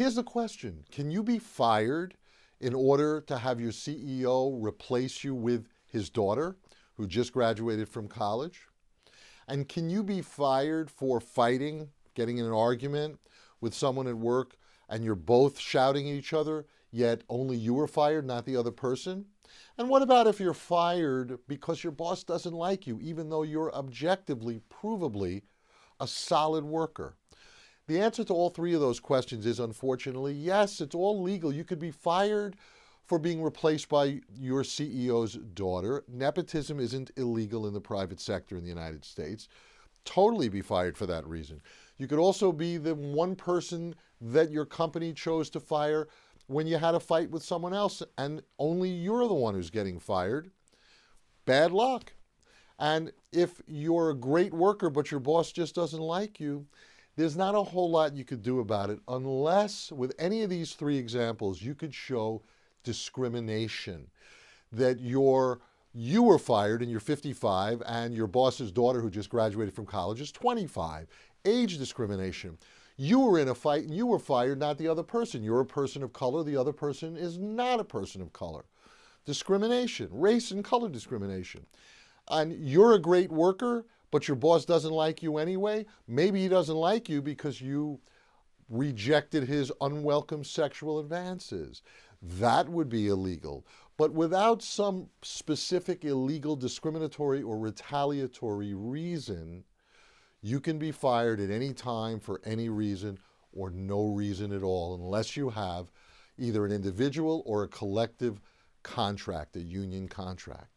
Here's the question. Can you be fired in order to have your CEO replace you with his daughter who just graduated from college? And can you be fired for fighting, getting in an argument with someone at work, and you're both shouting at each other, yet only you were fired, not the other person? And what about if you're fired because your boss doesn't like you, even though you're objectively, provably a solid worker? The answer to all three of those questions is, unfortunately, yes, it's all legal. You could be fired for being replaced by your CEO's daughter. Nepotism isn't illegal in the private sector in the United States. Totally be fired for that reason. You could also be the one person that your company chose to fire when you had a fight with someone else and only you're the one who's getting fired. Bad luck. And if you're a great worker but your boss just doesn't like you, there's not a whole lot you could do about it unless, with any of these three examples, you could show discrimination. That you were fired and you're 55 and your boss's daughter who just graduated from college is 25. Age discrimination. You were in a fight and you were fired, not the other person. You're a person of color, the other person is not a person of color. Discrimination, race and color discrimination. And you're a great worker, but your boss doesn't like you anyway. Maybe he doesn't like you because you rejected his unwelcome sexual advances. That would be illegal. But without some specific illegal, discriminatory, or retaliatory reason, you can be fired at any time for any reason or no reason at all, unless you have either an individual or a collective contract, a union contract.